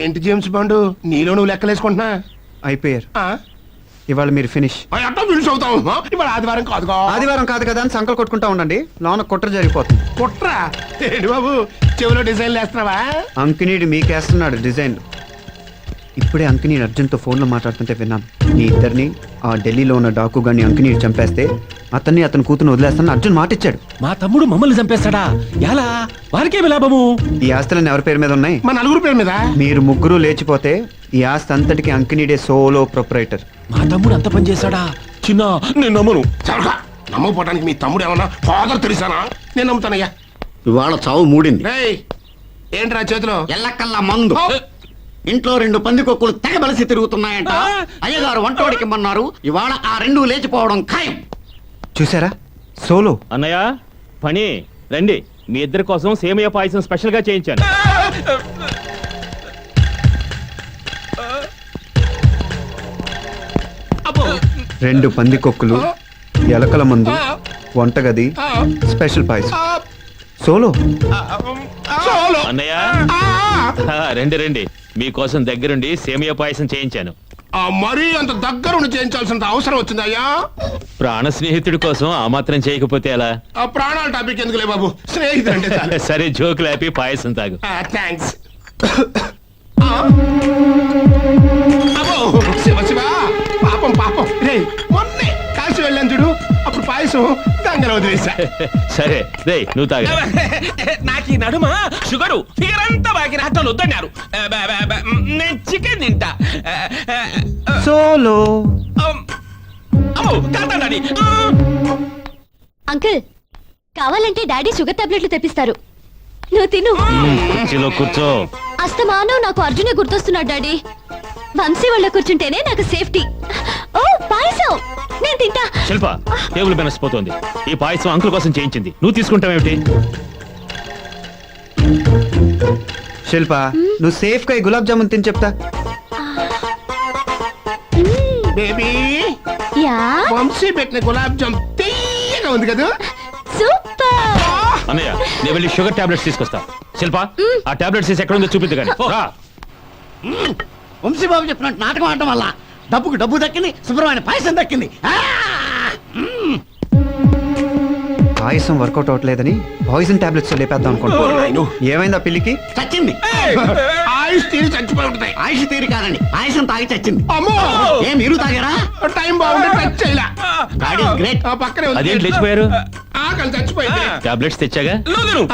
ఏంటి James bond నీలో నువ్వు లెక్కలేసుకుంటున్నా? అయిపోయారు. ఆ? ఇవాళ మీరు ఫినిష్. అట్టా ఫినిష్ అవుతావు. ఇవాళ ఆదివారం కాదుగా. ఆదివారం కాదు కదా అని సంకలు కొట్టుకుంటా ఉండండి, లోన కుట్ర జరిగిపోతుంది. కుట్రా ఏంటి బాబు, చెవిలో డిజైన్లు వేస్తున్నావా? అంకినీడు మీకేస్తున్నాడు డిజైన్. ఇప్పుడే అంకినీడు అర్జున్తో ఫోన్లో మాట్లాడుతుంటే విన్నాను. మీ ఇద్దరిని ఆ ఢిల్లీలో ఉన్న డాకు గాని అంకినీడు చంపేస్తే అతన్ని అతని కూతురు వదిలేస్తానని అర్జున్ మాటిచ్చాడు. మా తమ్ముడు మమ్మల్ని చంపేస్తాడా? ఎలా? వారికేమి లాభము? ఈ ఆస్తులన్నీ ఎవరి పేరు మీద ఉన్నాయి? మా నలుగురు పేరు మీద. మీరు ముగ్గురు లేచిపోతే ఈ ఆస్తి అంతటికి అంకినీడే సోలో ప్రొపరైటర్. మా తమ్ముడు అంత పని చేశాడా? చిన్న నేను నమ్మను. చరగా నమ్మకపోవడానికి మీ తమ్ముడు ఏమన్నా ఫాదర్ తెలిసానా? నేను నమ్ముతానయ్యా. ఇవాళ చావు మూడింది. రేయ్ ఏంట్రా చేతిలో? ఎల్లకల్లా మందు. ఇంట్లో 2 పందికొక్కులు తెగబలిసి తిరుగుతున్నాయంట. అయ్యగారు వంటోడికిమ్మన్నారు. ఇవాళ ఆ 2 లేచిపోవడం ఖాయం. చూసారా, సోలో. అన్నయ్య పని రండి, మీ ఇద్దరి కోసం సేమియా పాయసం స్పెషల్ గా చేయించాను. అబ్బో 2 పందికొక్కులు, ఎలకల మందు, వంటగది, స్పెషల్ పాయసం. సోలో. సోలో. అన్నయ్య రండి రండి, మీకోసం దగ్గరుండి సేమియా పాయసం చేయించాను. మరీ అంత దగ్గరుండి చేయించాల్సినంత అవసరం వచ్చిందయ్యా? ప్రాణ స్నేహితుడి కోసం ఆ మాత్రం చేయకపోతే ఎలా? ఆ ప్రాణాల టాపిక్ ఎందుకులే బాబు, స్నేహితుడు అంటే చాలు. సరే జోకులు ఆపి పాయసం తాగు. థ్యాంక్స్. అబ్బో శివ శివ, పాపం పాపం. రే మొన్నే కాశీ వెళ్ళాను చూడు, అప్పుడు పాయసం గంగలో వదిలేసా. సరే రే నువ్వు తాగు. నాకు ఈ నడుమ షుగరు ఫిగర్ అంతా బాకి రాత్రులు వద్దన్నారు. నేను చికెన్ తింటా. సోలో. కాదండి. అంకుల్, కావాలంటే డాడీ షుగర్ టాబ్లెట్లు తెప్పిస్తారు, నువ్వు తిను. కుర్చీలో కూర్చో. అస్తమానం నాకు అర్జునే గుర్తొస్తున్నాడు డాడీ. వంశీ వాళ్ళ కూర్చుంటేనే నాకు సేఫ్టీ. ఓ పాయసం నేను తింటా. శిల్ప టేబుల్ బెనసిపోతుంది. ఈ పాయసం అంకుల్ కోసం చేయించింది, నువ్వు తీసుకుంటావేమిటి? శిల్ప, నువ్వు సేఫ్ గా ఈ గులాబ్ జామున్ తిని చెప్తా. బేబీ యా వంశీ పెట్టిన గులాబ్ జామ్ తీయగా ఉంది కదా. సూపర్. అన్నయ్య నేను వెళ్ళి షుగర్ టాబ్లెట్స్ తీసుకొస్తా. శిల్ప ఆ టాబ్లెట్స్ ఎక్కడ ఉందో చూపిద్దు కానీ. వంశీబాబు చెప్పినట్టు నాటకం ఆడటం వల్ల డబ్బుకు డబ్బు దక్కింది, శుభ్రమైన పాయసం దక్కింది. పాయసం వర్కౌట్ అవట్లేదని పాయిజన్ టాబ్లెట్స్ లేపేద్దాం అనుకుంటున్నాను. ఏమైందా పిల్లికి? చచ్చింది. ఆయుష్ తీరి చచ్చిపోయి ఉంటాయి. ఆయుష్ తీరి కాదండి, పాయసం తాగి చచ్చింది. అమ్మో ఏ మీరు తాగారా? టైం బాగుంది, టచ్ చేయలా. God is great. పక్కనే ఉంది. అదేంటి లేచిపోయారు? ఆకలి చచ్చిపోయింది. టాబ్లెట్స్ తెచ్చాగా. లోగను.